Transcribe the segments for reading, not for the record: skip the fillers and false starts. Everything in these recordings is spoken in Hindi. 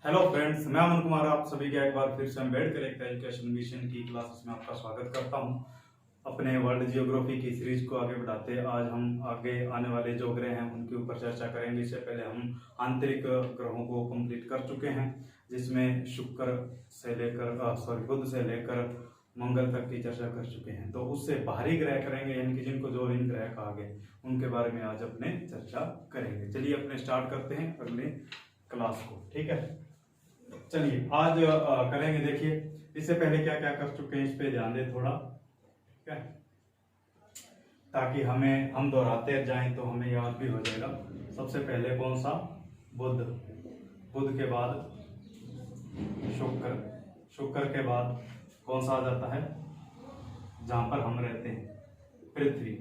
हेलो फ्रेंड्स, मैं अमन कुमार आप सभी का एक बार फिर से अम्बेडकर एजुकेशन मिशन की क्लासेस में आपका स्वागत करता हूं। अपने वर्ल्ड जियोग्राफी की सीरीज को आगे बढ़ाते हैं आज हम आगे आने वाले जो ग्रह हैं उनके ऊपर चर्चा करेंगे। इससे पहले हम आंतरिक ग्रहों को कंप्लीट कर चुके हैं, जिसमें शुक्र से लेकर बुध से लेकर मंगल तक की चर्चा कर चुके हैं। तो उससे बाहरी ग्रह करेंगे, यानी कि जिनको जो इन ग्रह कहा गया उनके बारे में आज अपने चर्चा करेंगे। चलिए अपने स्टार्ट करते हैं अगले क्लास को। ठीक है, चलिए आज करेंगे। देखिए इससे पहले क्या क्या कर चुके हैं इस पे ध्यान दें थोड़ा, ठीक है, ताकि हम दोहराते जाएं तो हमें याद भी हो जाएगा। सबसे पहले कौन सा? बुध। बुध के बाद शुक्र। शुक्र के बाद कौन सा आ जाता है जहां पर हम रहते हैं? पृथ्वी।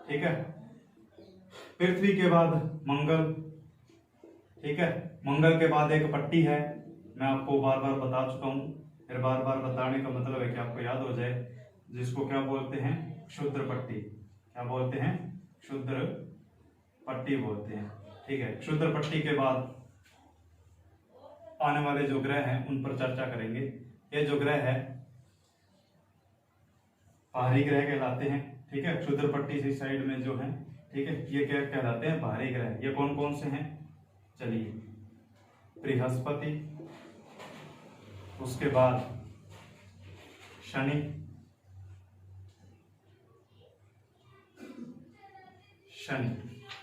ठीक है, पृथ्वी के बाद मंगल। ठीक है, मंगल के बाद एक पट्टी है, मैं आपको बार बार बता चुका हूं, फिर बार बार बताने का मतलब है कि आपको याद हो जाए, जिसको क्या बोलते हैं? क्षुद्र पट्टी। क्या बोलते हैं? क्षुद्र पट्टी बोलते हैं। ठीक है, क्षुद्र पट्टी के बाद आने वाले जो ग्रह हैं उन पर चर्चा करेंगे। ये जो ग्रह है बाहरी ग्रह कहलाते हैं। ठीक है, क्षुद्र पट्टी से साइड में जो है, ठीक है, ये क्या कहलाते हैं? बाहरी ग्रह। ये कौन कौन से हैं? चलिए, बृहस्पति, उसके बाद शनि,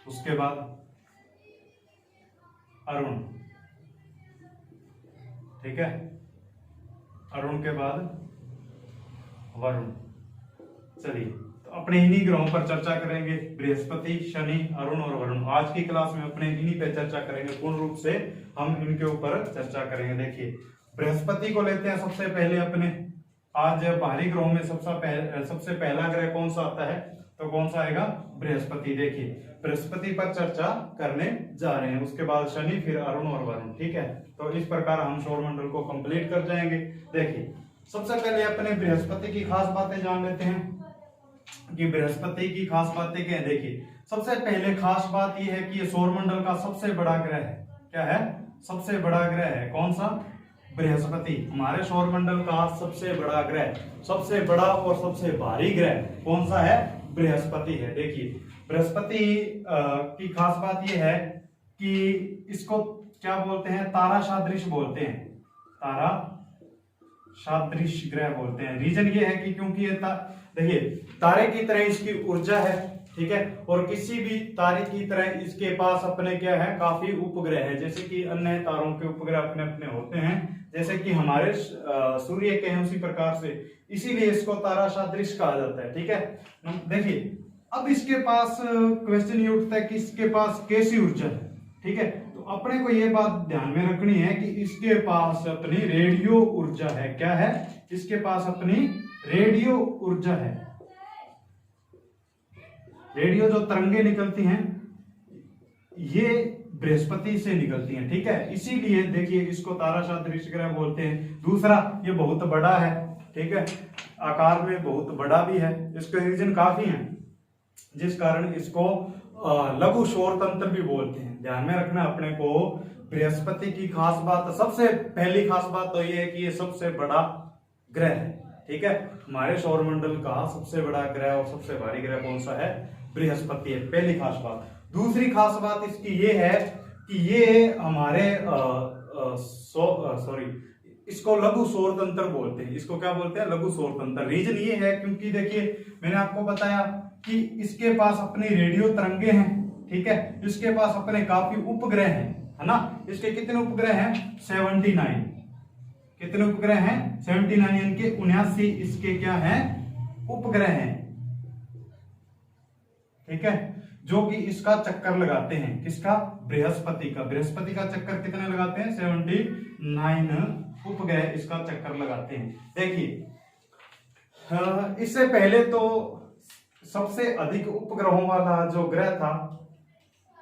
उसके बाद अरुण। ठीक है, अरुण के बाद वरुण। चलिए तो अपने इन्हीं ग्रहों पर चर्चा करेंगे, बृहस्पति, शनि, अरुण और वरुण। आज की क्लास में अपने इन्हीं पे चर्चा करेंगे, पूर्ण रूप से हम इनके ऊपर चर्चा करेंगे। देखिए बृहस्पति को लेते हैं सबसे पहले अपने। आज बाहरी ग्रहों में सबसे पहला ग्रह कौन सा आता है? तो कौन सा आएगा? बृहस्पति। देखिए बृहस्पति पर चर्चा करने जा रहे हैं, उसके बाद शनि, फिर अरुण और वरुण। ठीक है, तो इस प्रकार हम सौरमंडल को कंप्लीट कर जाएंगे। देखिए सबसे पहले अपने बृहस्पति की खास बातें जान लेते हैं कि बृहस्पति की खास बातें क्या है। देखिए सबसे पहले खास बात यह है कि ये सौरमंडल का सबसे बड़ा ग्रह है। क्या है? सबसे बड़ा ग्रह है। कौन सा? बृहस्पति। हमारे सौरमंडल का सबसे बड़ा ग्रह, सबसे बड़ा और सबसे भारी ग्रह कौन सा है? बृहस्पति है। देखिए बृहस्पति की खास बात यह है कि इसको क्या बोलते हैं? तारा सदृश बोलते हैं। तारा सदृश ग्रह बोलते हैं। रीजन ये है कि क्योंकि ये देखिए तारे की तरह इसकी ऊर्जा है। ठीक है, और किसी भी तारे की तरह इसके पास अपने क्या है? काफी उपग्रह है, जैसे कि अन्य तारों के उपग्रह अपने अपने होते हैं, जैसे कि हमारे सूर्य के हैं उसी प्रकार से, इसीलिए इसको तारा सदृश कहा जाता है। ठीक है, देखिए अब इसके पास क्वेश्चन ये उठता है कि इसके पास कैसी ऊर्जा है। ठीक है, तो अपने को ये बात ध्यान में रखनी है कि इसके पास अपनी रेडियो ऊर्जा है। क्या है? इसके पास अपनी रेडियो ऊर्जा है। रेडियो जो तरंगे निकलती हैं ये बृहस्पति से निकलती हैं। ठीक है, इसीलिए देखिए इसको तारा सदृश ग्रह बोलते हैं। दूसरा, ये बहुत बड़ा है। ठीक है, आकार में बहुत बड़ा भी है। इसके रीजन काफी हैं, जिस कारण इसको लघु सौर तंत्र भी बोलते हैं। ध्यान में रखना अपने को बृहस्पति की खास बात, सबसे पहली खास बात तो ये है कि ये सबसे बड़ा ग्रह है। ठीक है, हमारे सौरमंडल का सबसे बड़ा ग्रह और सबसे भारी ग्रह कौन सा है? बृहस्पति है, पहली खास बात। दूसरी खास बात इसकी ये है कि ये हमारे इसको लघु सौर तंत्र बोलते हैं। इसको क्या बोलते हैं? लघु सौर तंत्र। रीजन ये है क्योंकि देखिए मैंने आपको बताया कि इसके पास अपनी रेडियो तरंगे हैं। ठीक है, इसके पास अपने काफी उपग्रह हैं, है ना। इसके कितने उपग्रह हैं? 79। कितने उपग्रह हैं? 79, यानी कि 79 इसके क्या हैं? उपग्रह हैं। ठीक है, जो कि इसका चक्कर लगाते हैं। किसका? बृहस्पति का। बृहस्पति का चक्कर कितने लगाते हैं? 79 उपग्रह इसका चक्कर लगाते हैं। देखिए इससे पहले तो सबसे अधिक उपग्रहों वाला जो ग्रह था,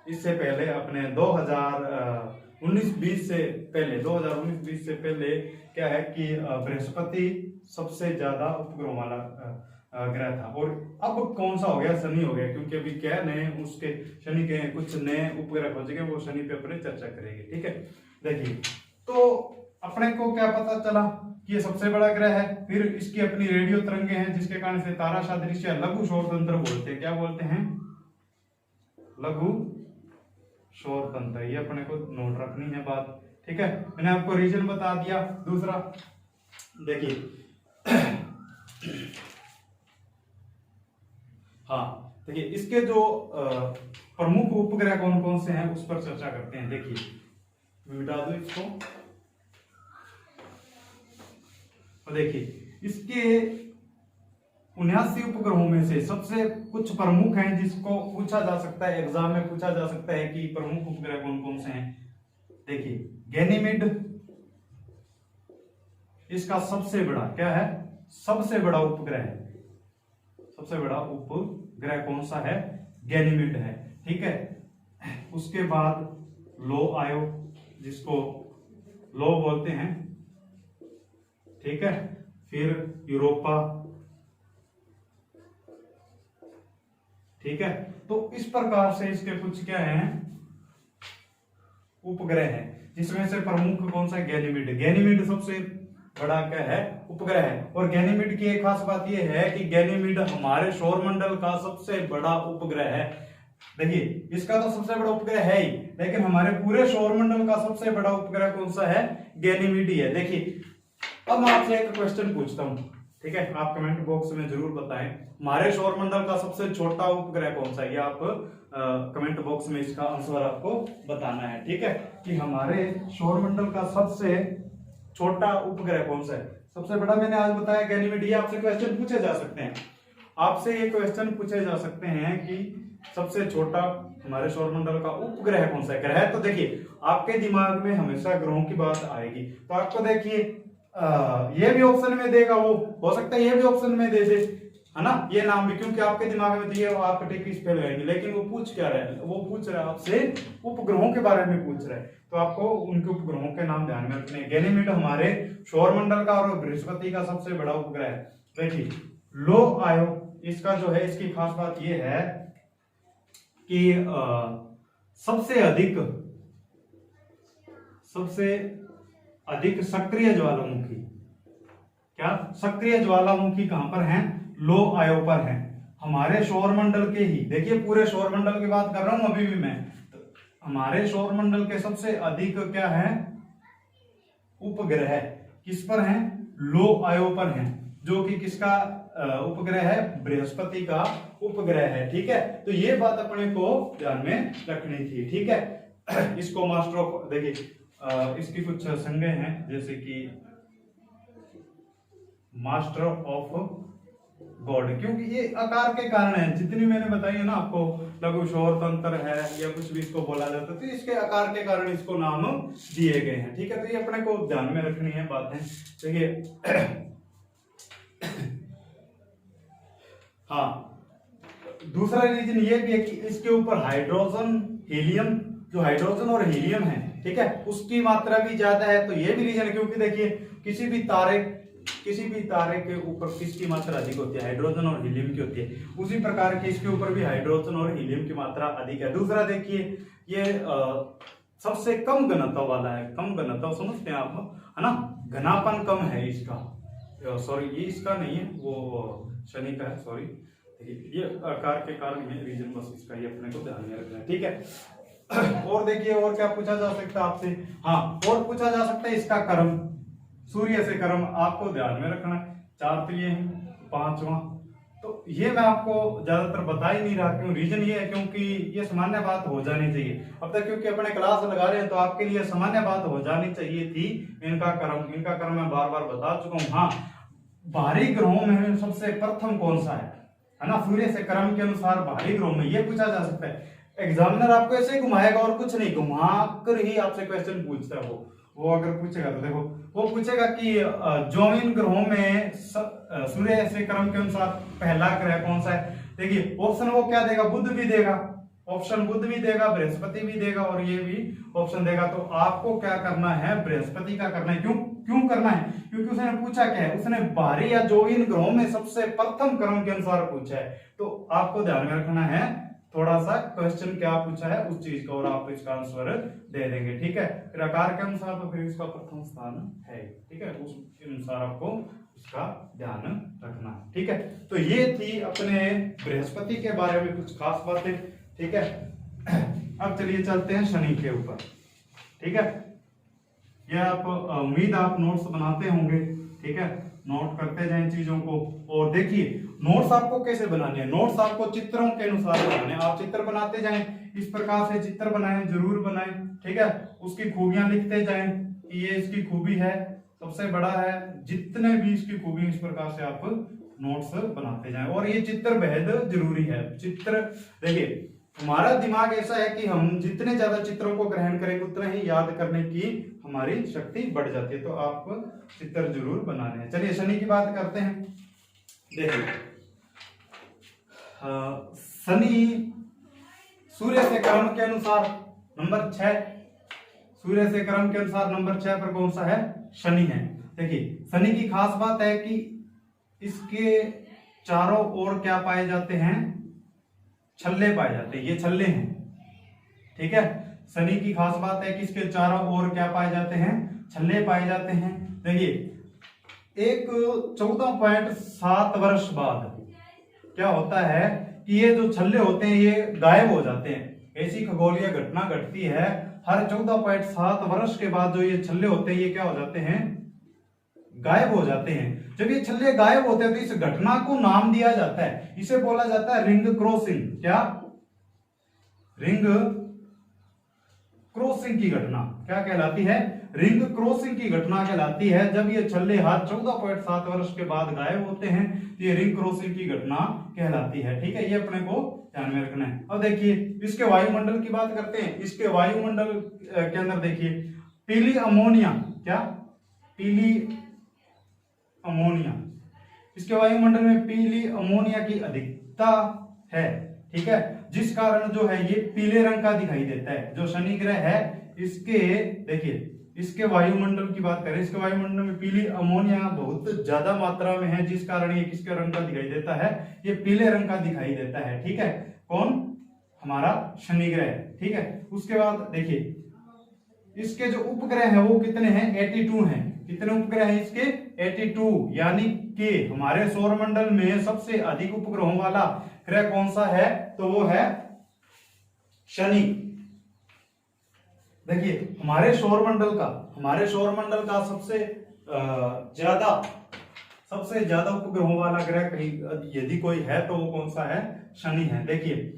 इससे पहले अपने 2019-20 से पहले 2019-20 से पहले क्या है कि बृहस्पति सबसे ज्यादा उपग्रहों वाला ग्रह था। और अब कौन सा हो गया? शनि हो गया, क्योंकि अभी क्या नए उसके शनि के कुछ नए उपग्रह हो गए, वो शनि पे अपने चर्चा करेंगे। ठीक है, देखिए तो अपने को क्या पता चला कि ये सबसे बड़ा ग्रह है। फिर इसकी अपनी रेडियो तरंगे हैं जिसके कारण से तारा सदृश या लघु सौर तंत्र बोलते हैं। क्या बोलते हैं? लघु सौर तंत्र। ये अपने को नोट रखनी है बात, ठीक है। मैंने आपको रीजन बता दिया। दूसरा देखिए हाँ देखिए इसके जो प्रमुख उपग्रह कौन कौन से हैं उस पर चर्चा करते हैं। देखिए मिटा दो इसको। तो देखिए इसके 79 उपग्रहों में से सबसे कुछ प्रमुख हैं जिसको पूछा जा सकता है, एग्जाम में पूछा जा सकता है कि प्रमुख उपग्रह कौन कौन से हैं। देखिए गैनीमेड इसका सबसे बड़ा क्या है? सबसे बड़ा उपग्रह है। सबसे बड़ा उपग्रह कौन सा है? गैनीमेड है, ठीक है। उसके बाद लो आयो, जिसको लो बोलते हैं, ठीक है। फिर यूरोपा, ठीक है। तो इस प्रकार से इसके कुछ क्या हैं? उपग्रह हैं, जिसमें से प्रमुख कौन सा? गैनीमेड। गैनीमेड सबसे बड़ा क्या है? उपग्रह है। और गैनीमेड की एक खास बात यह है कि गैनीमेड हमारे सौरमंडल का सबसे बड़ा उपग्रह है। देखिए इसका तो सबसे बड़ा उपग्रह है ही, लेकिन हमारे पूरे सौरमंडल का सबसे बड़ा उपग्रह कौन सा है? गैनीमेड ही है। देखिए अब मैं आपसे एक क्वेश्चन पूछता हूं, ठीक है। आप कमेंट बॉक्स में जरूर बताएं हमारे सौरमंडल का सबसे छोटा उपग्रह कौन सा है। ये आप कमेंट बॉक्स में इसका आंसर आपको बताना है, ठीक है। कि हमारे सौरमंडल का सबसे छोटा उपग्रह कौन सा है? सबसे बड़ा मैंने आज बताया गैनीमेड। ये आपसे क्वेश्चन पूछे जा सकते हैं, आपसे ये क्वेश्चन पूछे जा सकते हैं कि सबसे छोटा हमारे सौरमंडल का उपग्रह कौन सा है? ग्रह तो देखिए आपके दिमाग में हमेशा ग्रहों की बात आएगी, तो आपको देखिए ये भी ऑप्शन में देगा, वो हो सकता है ये भी ऑप्शन में दे दे, है ना, ये नाम भी, क्योंकि आपके दिमाग में दिए आप टिक इस पे लगाएंगे। लेकिन वो पूछ क्या रहा है? वो पूछ रहा है आपसे उपग्रहों के बारे में पूछ रहा है, तो आपको उनके उपग्रहों के नाम ध्यान में रखने। गैनीमेड हमारे सौरमंडल का और बृहस्पति का सबसे बड़ा उपग्रह है। देखिए लो आयो, इसका जो है, इसकी खास बात ये है कि सबसे अधिक सक्रिय ज्वालामुखी, क्या सक्रिय ज्वालामुखी कहां पर हैं? लो आयो पर हैं, हमारे सौरमंडल के ही। देखिए पूरे सौरमंडल की बात कर रहा हूं अभी भी मैं, तो हमारे सौरमंडल के सबसे अधिक क्या है? उपग्रह किस पर हैं? लो आयो पर हैं, जो कि किसका उपग्रह है? बृहस्पति का उपग्रह है, ठीक है। तो ये बात अपने को ध्यान में रखनी थी, ठीक है। इसको मास्टर ऑफ, देखिए इसकी कुछ संज्ञा हैं, जैसे कि मास्टर ऑफ गॉड, क्योंकि ये आकार के कारण है। जितनी मैंने बताई है ना आपको, लघु सौर तंत्र है या कुछ भी इसको बोला जाता है, तो इसके आकार के कारण इसको नाम दिए गए हैं, ठीक है। तो ये अपने को ध्यान में रखनी है बातें। देखिए हाँ दूसरा रीजन ये भी है कि इसके ऊपर हाइड्रोजन हीलियम, जो हाइड्रोजन और हीलियम है, ठीक है, उसकी मात्रा भी ज्यादा है। तो ये भी रीजन है, क्योंकि देखिए किसी भी तारे के ऊपर किसकी मात्रा अधिक होती है? हाइड्रोजन और हीलियम की होती है। उसी प्रकार के इसके ऊपर भी हाइड्रोजन और हीलियम की मात्रा अधिक है। दूसरा देखिए ये सबसे कम घनत्व वाला है। कम घनत्व समझते हैं आप, है ना, घनापन कम है इसका। सॉरी ये इसका नहीं है, वो शनि का है, सॉरी। ये आकार के कारण ये रीजन, बस इसका ये अपने को ध्यान में रखना है, ठीक है। और देखिए और क्या पूछा जा सकता है आपसे? हाँ और पूछा जा सकता है इसका कर्म, सूर्य से कर्म, आपको ध्यान में रखना। 4 तो ये है, 5वां तो ये मैं आपको ज्यादातर बता ही नहीं रहा, क्यों? रीजन ये है क्योंकि ये सामान्य बात हो जानी चाहिए अब तक, क्योंकि अपने क्लास लगा रहे हैं तो आपके लिए सामान्य बात हो जानी चाहिए थी। इनका कर्म मैं बार बार बता चुका हूँ। हाँ भारी ग्रहों में सबसे प्रथम कौन सा है ना? सूर्य से कर्म के अनुसार भारी ग्रहों में ये पूछा जा सकता है। एग्जामिनर आपको ऐसे घुमाएगा और कुछ नहीं, घुमाकर ही आपसे क्वेश्चन पूछता है। वो अगर पूछेगा तो देखो वो पूछेगा कि जो इन ग्रहों में सूर्य से कर्म के अनुसार पहला ग्रह कौन सा है। देखिए ऑप्शन वो क्या देगा? बुध भी देगा, ऑप्शन बुध भी देगा, बृहस्पति भी देगा और ये भी ऑप्शन देगा। तो आपको क्या करना है? बृहस्पति का करना है। क्यों करना है? क्योंकि उसने पूछा क्या है? उसने भारी या जो इन ग्रहों में सबसे प्रथम क्रम के अनुसार पूछा है। तो आपको ध्यान में रखना है, थोड़ा सा क्वेश्चन क्या पूछा है उस चीज का और आप इसका आंसर दे देंगे। ठीक है, फिर आकार के अनुसार तो फिर इसका प्रथम स्थान है। ठीक है, उस अनुसार आपको उसका ध्यान रखना है। ठीक है, तो ये थी अपने बृहस्पति के बारे में कुछ खास बातें। ठीक है, अब चलिए चलते हैं शनि के ऊपर। ठीक है, ये आप उम्मीद आप नोट्स बनाते होंगे। ठीक है, नोट करते जाएं चीजों को। और देखिए नोट्स आपको कैसे बनाने हैं, नोट्स आपको चित्रों के अनुसार बनाने हैं। आप चित्र बनाते जाएं, इस प्रकार से चित्र बनाएं, जरूर बनाएं। ठीक है, उसकी खूबियां लिखते जाएं कि ये इसकी खूबी है, सबसे बड़ा है, जितने भी इसकी खूबी, इस प्रकार से आप नोट्स बनाते जाएं। और ये चित्र बेहद जरूरी है। चित्र देखिए, हमारा दिमाग ऐसा है कि हम जितने ज्यादा चित्रों को ग्रहण करेंगे उतना ही याद करने की हमारी शक्ति बढ़ जाती है। तो आप चित्र जरूर बनाने हैं। चलिए शनि की बात करते हैं। देखिए शनि सूर्य से क्रम के अनुसार नंबर 6, सूर्य से क्रम के अनुसार नंबर 6 पर कौन सा है, शनि है। देखिए शनि की खास बात है कि इसके चारों ओर क्या पाए जाते हैं, छल्ले पाए जाते हैं। ये छल्ले हैं। ठीक है, शनि की खास बात है कि इसके चारों ओर क्या पाए जाते हैं, छल्ले पाए जाते हैं। देखिए एक 14.7 वर्ष बाद क्या होता है कि ये जो छल्ले होते हैं ये गायब हो जाते हैं। ऐसी खगोलीय घटना घटती है, हर 14.7 वर्ष के बाद जो ये छल्ले होते हैं ये क्या हो जाते हैं, गायब हो जाते हैं। जब ये छल्ले गायब होते हैं तो इस घटना को नाम दिया जाता है, इसे बोला जाता है रिंग क्रॉसिंग। क्या, रिंग क्रॉसिंग की घटना क्या कहलाती है, रिंग क्रॉसिंग की घटना कहलाती है। जब ये छल्ले हाथ 14.7 वर्ष के बाद गायब होते हैं तो ये रिंग क्रॉसिंग की घटना कहलाती है। ठीक है, ये अपने को ध्यान में रखना है। अब देखिए इसके वायुमंडल की बात करते हैं। इसके वायुमंडल के अंदर देखिए पीली अमोनिया, क्या, पीली अमोनिया, इसके वायुमंडल में पीली अमोनिया की अधिकता है। ठीक है, जिस कारण जो है ये पीले रंग का दिखाई देता है। जो शनि ग्रह है इसके, देखिए इसके वायुमंडल की बात करें, इसके वायुमंडल में पीली अमोनिया बहुत ज्यादा मात्रा में है, जिस कारण ये किसके रंग का दिखाई देता है, ये पीले रंग का दिखाई देता है। ठीक है, कौन, हमारा शनि ग्रह। ठीक है, उसके बाद देखिए इसके जो उपग्रह है वो कितने हैं, 82 हैं। कितने उपग्रह हैं इसके, 82। यानी कि हमारे सौरमंडल में सबसे अधिक उपग्रहों वाला ग्रह कौन सा है, तो वो है शनि। देखिए हमारे सौरमंडल का सबसे ज्यादा उपग्रहों वाला ग्रह कहीं यदि कोई है तो वो कौन सा है, शनि है। देखिए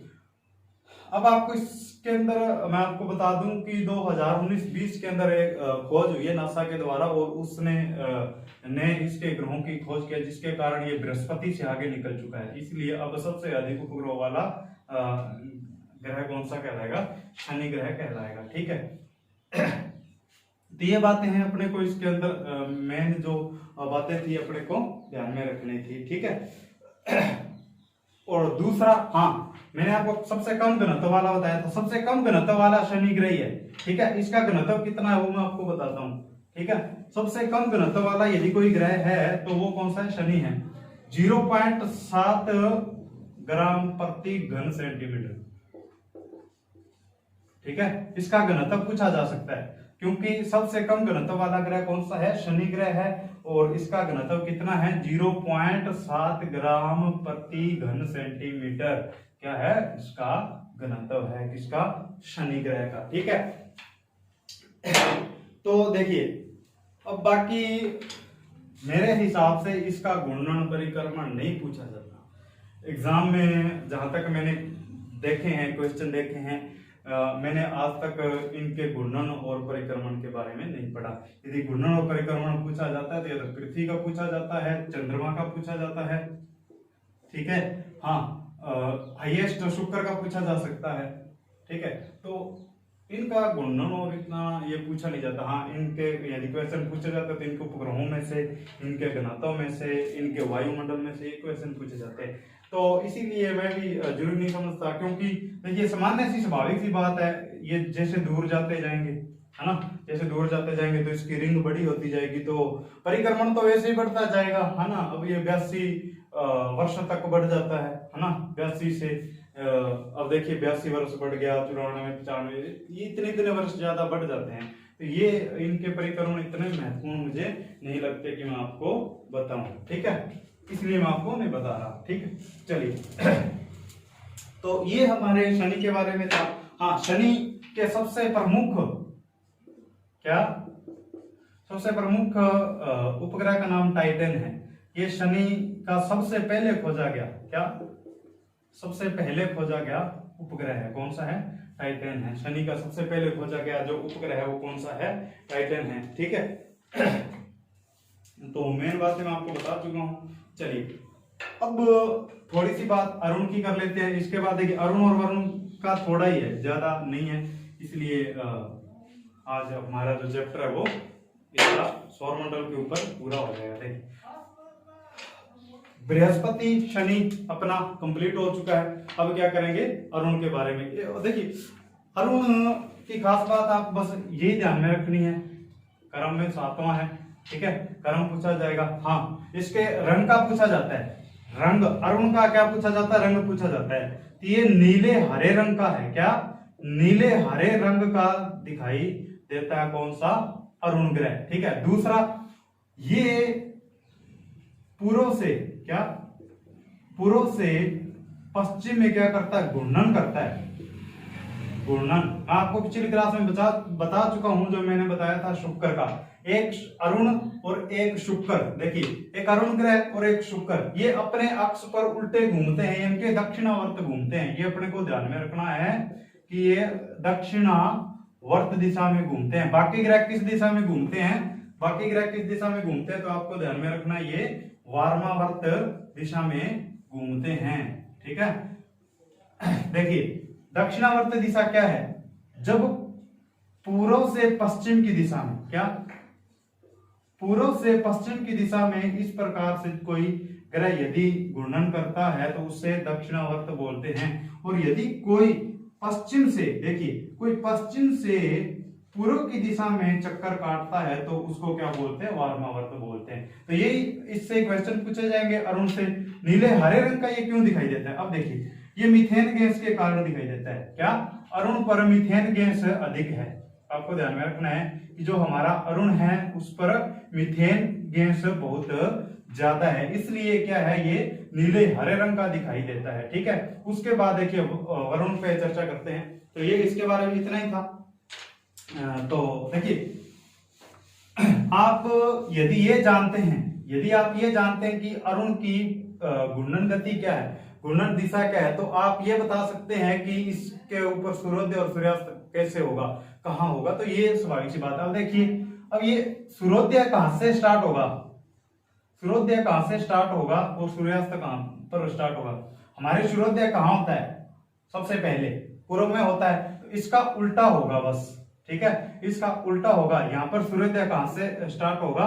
अब आपको इसके अंदर मैं आपको बता दूं कि 2019-20 के अंदर एक खोज हुई है नासा के द्वारा, और उसने ने इसके ग्रहों की खोज किया, जिसके कारण ये बृहस्पति से आगे निकल चुका है। इसलिए अब सबसे अधिक उपग्रह वाला ग्रह कौन सा कहलाएगा, शनि ग्रह कहलाएगा। ठीक है, तो ये बातें हैं अपने को इसके अंदर मेन जो बातें थी अपने को ध्यान में रखनी थी। ठीक है, और दूसरा, हाँ मैंने आपको सबसे कम घनत्व वाला बताया था, सबसे कम घनत्व वाला शनि ग्रह है। ठीक है, इसका घनत्व कितना है वो मैं आपको बताता हूँ। ठीक है, सबसे कम घनत्व वाला यदि कोई ग्रह है तो वो कौन सा है, शनि है। 0.7 ग्राम प्रति घन सेंटीमीटर। ठीक है, इसका घनत्व पूछा जा सकता है क्योंकि सबसे कम घनत्व वाला ग्रह कौन सा है, शनि ग्रह है, और इसका घनत्व कितना है, 0.7 ग्राम प्रति घन सेंटीमीटर। क्या है, इसका घनत्व है किसका, शनि ग्रह का। ठीक है, तो देखिए अब बाकी मेरे हिसाब से इसका घूर्णन परिक्रमण नहीं पूछा जाता एग्जाम में। जहां तक मैंने देखे हैं, क्वेश्चन देखे हैं, मैंने आज तक इनके घूर्णन और परिक्रमण के बारे में नहीं पढ़ा। यदि घूर्णन और परिक्रमण पूछा जाता है तो या तो पृथ्वी का पूछा जाता है, चंद्रमा का पूछा जाता है। ठीक है, हाँ हाईएस्ट शुक्र का पूछा जा सकता है। ठीक है, तो इनका घूर्णन और इतना ये पूछा नहीं जाता। हाँ इनके यदि क्वेश्चन पूछे जाते तो इनके उपग्रहों में से, इनके घनत्व में से, इनके वायुमंडल में से ये क्वेश्चन पूछे जाते हैं। तो इसीलिए मैं भी जरूरी नहीं समझता, क्योंकि देखिए सामान्य सी स्वाभाविक सी बात है, ये जैसे दूर जाते जाएंगे, है ना, जैसे दूर जाते जाएंगे तो इसकी रिंग बड़ी होती जाएगी, तो परिक्रमण तो वैसे ही बढ़ता जाएगा, है ना। अब ये 82 वर्ष तक बढ़ जाता है ना, 82 से अब देखिए 82 वर्ष बढ़ गया, 94, 95, ये इतने इतने वर्ष ज्यादा बढ़ जाते हैं। तो ये इनके परिक्रमण इतने महत्वपूर्ण मुझे नहीं लगते कि मैं आपको बताऊं, ठीक है, इसलिए मैं आपको नहीं बता रहा, ठीक है। चलिए तो ये हमारे शनि के बारे में था। हाँ, शनि के सबसे प्रमुख क्या, सबसे प्रमुख उपग्रह का नाम टाइटन है। ये शनि का सबसे पहले खोजा गया, क्या सबसे पहले खोजा गया उपग्रह है, कौन सा है, टाइटन है। शनि का सबसे पहले खोजा गया जो उपग्रह है वो कौन सा है, टाइटन है, ठीक है। तो मेन बात मैं आपको बता चुका हूं। चलिए अब थोड़ी सी बात अरुण की कर लेते हैं। इसके बाद देखिए अरुण और वरुण का थोड़ा ही है, ज्यादा नहीं है, इसलिए आज हमारा जो चैप्टर है वो इसका सौरमंडल के ऊपर पूरा हो जाएगा। देखिए बृहस्पति शनि अपना कंप्लीट हो चुका है। अब क्या करेंगे, अरुण के बारे में। देखिए अरुण की खास बात आप बस यही ध्यान में रखनी है, क्रम में 7वां है, ठीक है, क्रम पूछा जाएगा। हाँ, इसके रंग का पूछा जाता है, रंग अरुण का क्या पूछा जाता है, रंग पूछा जाता है। तो ये नीले हरे रंग का है, क्या नीले हरे रंग का दिखाई देता है, कौन सा, अरुण ग्रह, ठीक है। दूसरा, ये पूर्व से क्या, पूर्व से पश्चिम में क्या करता है, घूर्णन करता है, घूर्णन। आपको पिछली क्लास में बता चुका हूं, जो मैंने बताया था शुक्र का, एक अरुण और एक शुक्र। देखिए एक अरुण ग्रह और एक शुक्र, ये अपने अक्ष पर उल्टे घूमते हैं, इनके दक्षिणावर्त घूमते हैं। ये अपने को ध्यान में रखना है कि ये दक्षिणावर्त दिशा में घूमते हैं। बाकी ग्रह किस दिशा में घूमते हैं, बाकी ग्रह किस दिशा में घूमते हैं, तो आपको ध्यान में रखना है ये वार्मावर्त दिशा में घूमते हैं, ठीक है। देखिए दक्षिणावर्त दिशा क्या है, जब पूर्व से पश्चिम की दिशा में, क्या पूर्व से पश्चिम की दिशा में इस प्रकार से कोई ग्रह यदि घूर्णन करता है तो उसे दक्षिणावर्त बोलते हैं। और यदि कोई पश्चिम से, देखिए कोई पश्चिम से पूर्व की दिशा में चक्कर काटता है तो उसको क्या बोलते हैं, वार्मावर्त बोलते हैं। तो यही इससे क्वेश्चन पूछे जाएंगे अरुण से। नीले हरे रंग का ये क्यों दिखाई देता है, अब देखिए ये मीथेन गैस के कारण दिखाई देता है, क्या अरुण पर मीथेन गैस अधिक है। आपको ध्यान में रखना है कि जो हमारा अरुण है उस पर मीथेन गैस बहुत ज्यादा है, इसलिए क्या है ये नीले हरे रंग का दिखाई देता है, ठीक है। उसके बाद देखिए वरुण पे चर्चा करते हैं। तो ये इसके बारे में इतना ही था। तो देखिए आप यदि ये जानते हैं, यदि आप ये जानते हैं कि अरुण की घूर्णन गति क्या है, घूर्णन दिशा क्या है, तो आप ये बता सकते हैं कि इसके ऊपर सूर्योदय और सूर्यास्त कैसे होगा, कहाँ होगा। तो ये स्वाभाविक सी बात है। अब देखिए अब ये सूर्योदय कहां से स्टार्ट होगा, सूर्योदय कहां से स्टार्ट होगा और सूर्यास्त कहां पर स्टार्ट होगा। हमारे सूर्योदय कहां होता है, सबसे पहले पूर्व में होता है, तो इसका उल्टा होगा बस, ठीक है, इसका उल्टा होगा। यहां पर सूर्योदय कहां से स्टार्ट होगा,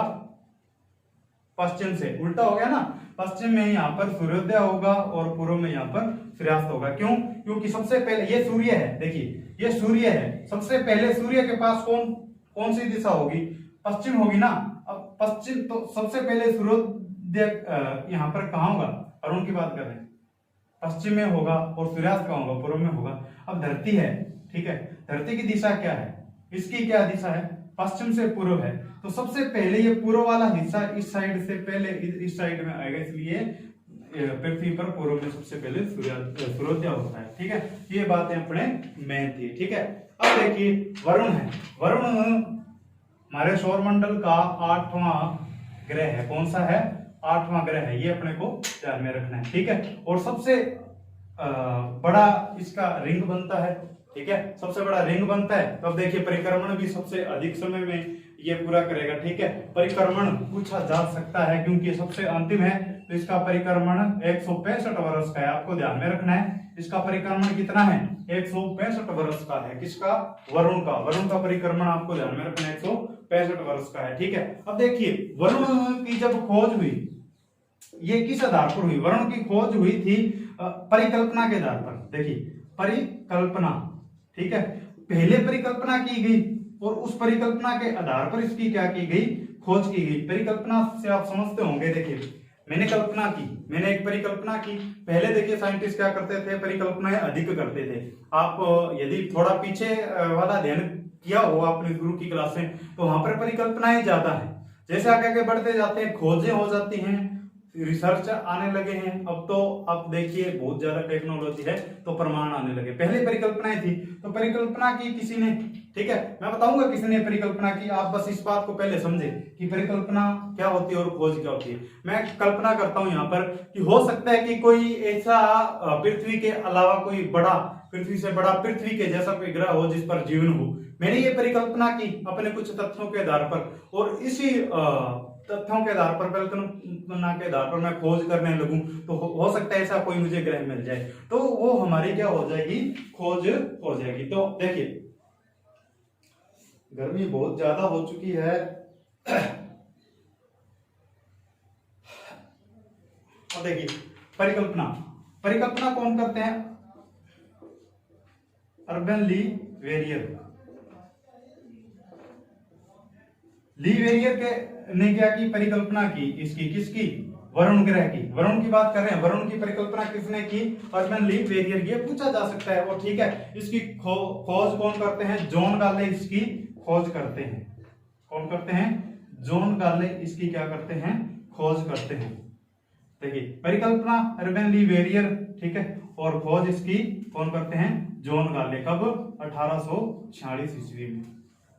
पश्चिम से, उल्टा हो गया ना, पश्चिम में यहाँ पर सूर्योदय होगा और पूर्व में यहाँ पर सूर्यास्त होगा। क्यों, क्योंकि सबसे पहले ये सूर्य है, देखिए ये सूर्य है, सबसे पहले सूर्य के पास कौन सी दिशा होगी, पश्चिम होगी ना। अब पश्चिम, तो सबसे पहले सूर्योदय यहाँ पर कहाँ होगा, अरुण की बात कर रहे हैं, पश्चिम में होगा और सूर्यास्त कहाँ होगा, पूर्व में होगा। अब धरती है, ठीक है, धरती की दिशा क्या है, इसकी क्या दिशा है, पश्चिम से पूर्व है। तो सबसे पहले ये पूर्व वाला हिस्सा इस साइड से पहले इस साइड में आएगा, इसलिए पृथ्वी पर पूर्व में सबसे पहले सूर्योदय होता है, ठीक है। ये बातें अपने मेन थी, ठीक है। अब देखिए वरुण है, वरुण हमारे सौरमंडल का 8वां ग्रह है, कौन सा है, 8वां ग्रह है, ये अपने को ध्यान में रखना है, ठीक है। और सबसे बड़ा इसका रिंग बनता है, ठीक है, सबसे बड़ा रिंग बनता है। तो अब देखिए परिक्रमण भी सबसे अधिक समय में ये पूरा करेगा, ठीक है। परिक्रमण पूछा जा सकता है क्योंकि ये सबसे अंतिम है, तो इसका परिक्रमण 165 वर्ष का है, आपको ध्यान में रखना है। इसका परिक्रमण कितना है, 165 वर्ष का है, किसका, वरुण का। वरुण का परिक्रमण आपको ध्यान में रखना है 165 वर्ष का है, ठीक है। अब देखिए वरुण की जब खोज हुई, ये किस आधार पर हुई, वरुण की खोज हुई थी परिकल्पना के आधार पर। देखिए परिकल्पना, ठीक है, पहले परिकल्पना की गई और उस परिकल्पना के आधार पर इसकी क्या की गई, खोज की गई। परिकल्पना से आप समझते होंगे, देखिए मैंने कल्पना की, मैंने एक परिकल्पना की। पहले देखिए साइंटिस्ट क्या करते थे, परिकल्पनाएं अधिक करते थे। आप यदि थोड़ा पीछे वाला अध्ययन किया हो आपने गुरु की क्लास में, तो वहां पर परिकल्पनाएं ज्यादा है। जैसे आगे आगे बढ़ते जाते हैं, खोजें हो जाती हैं, रिसर्च आने लगे हैं। अब तो आप देखिए बहुत ज्यादा टेक्नोलॉजी है, तो प्रमाण आने लगे। पहले परिकल्पनाएं थी, तो परिकल्पना की किसी ने, ठीक है, मैं बताऊंगा किसने परिकल्पना की। आप बस इस बात को पहले समझे कि परिकल्पना क्या होती है और खोज क्या होती है। मैं कल्पना करता हूं यहाँ पर कि हो सकता है कि कोई ऐसा पृथ्वी के अलावा कोई बड़ा, पृथ्वी से बड़ा, पृथ्वी के जैसा कोई ग्रह हो जिस पर जीवन हो। मैंने ये परिकल्पना की अपने कुछ तथ्यों के आधार पर, और इसी तथ्यों के आधार पर, कल्पना के आधार पर मैं खोज करने लगूं, तो हो सकता है ऐसा कोई मुझे ग्रह मिल जाए, तो वो हमारी क्या हो जाएगी, खोज हो जाएगी। तो देखिए गर्मी बहुत ज्यादा हो चुकी है। और देखिए परिकल्पना, परिकल्पना कौन करते हैं, अर्बन ली वेरियर। ली वेरियर के ने क्या की, परिकल्पना की इसकी, किसकी, वरुण ग्रह की। वरुण की बात कर रहे हैं, वरुण की परिकल्पना किसने की, अर्बन ली वेरियर। ये पूछा जा सकता है, वो ठीक है। इसकी खोज कौन करते हैं, जॉन गाले इसकी खोज करते हैं। कौन करते हैं, जॉन गाले इसकी क्या करते हैं, खोज करते हैं। देखिए परिकल्पना अर्बन ली वेरियर, ठीक है, और खोज इसकी कौन करते हैं, जॉन गाले। कब, 1846 ईस्वी में।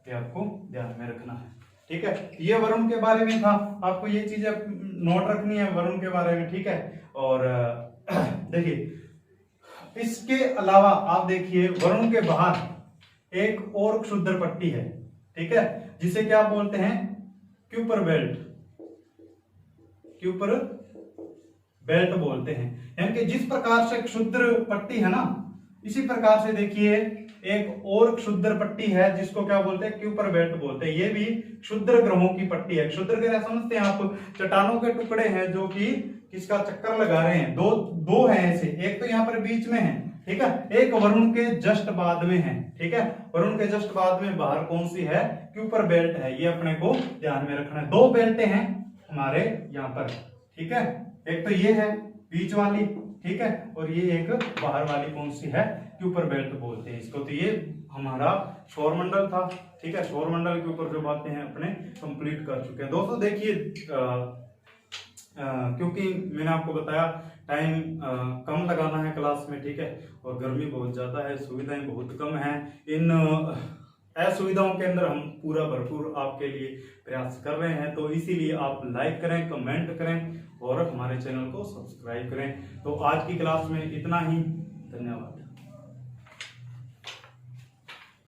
ये आपको ध्यान में रखना है, ठीक है। ये वरुण के बारे में था, आपको ये चीजें नोट रखनी है वरुण के बारे में, ठीक है। और देखिए इसके अलावा आप देखिए वरुण के बाहर एक और क्षुद्र पट्टी है, ठीक है, जिसे क्या बोलते हैं, क्यूपर बेल्ट। क्यूपर बेल्ट बोलते हैं। यानी कि जिस प्रकार से क्षुद्र पट्टी है ना, इसी प्रकार से देखिए एक और क्षुद्र पट्टी है जिसको क्या बोलते हैं, क्यूपर बेल्ट बोलते हैं। ये भी क्षुद्र ग्रहों की पट्टी है। क्षुद्र ग्रह समझते हैं आप, चट्टानों के टुकड़े हैं जो कि किसका चक्कर लगा रहे हैं। दो हैं ऐसे, एक तो यहाँ पर बीच में है, ठीक है, एक वरुण के जस्ट बाद में है, ठीक है। वरुण के जस्ट बाद में बाहर कौन सी है, क्यूपर बेल्ट है। ये अपने को ध्यान में रखना है। दो बेल्टें हैं हमारे यहाँ पर, ठीक है, एक तो ये है बीच वाली, ठीक है, और ये एक बाहर वाली कौन सी है, क्यूपर बेल्ट बोलते हैं इसको। तो ये हमारा सौरमंडल था, ठीक है। सौरमंडल के ऊपर जो बातें हैं अपने कंप्लीट कर चुके हैं दोस्तों। देखिए क्योंकि मैंने आपको बताया टाइम कम लगाना है क्लास में, ठीक है, और गर्मी बहुत ज्यादा है, सुविधाएं बहुत कम हैं। इन असुविधाओं के अंदर हम पूरा भरपूर आपके लिए प्रयास कर रहे हैं, तो इसीलिए आप लाइक करें, कमेंट करें और हमारे चैनल को सब्सक्राइब करें। तो आज की क्लास में इतना ही।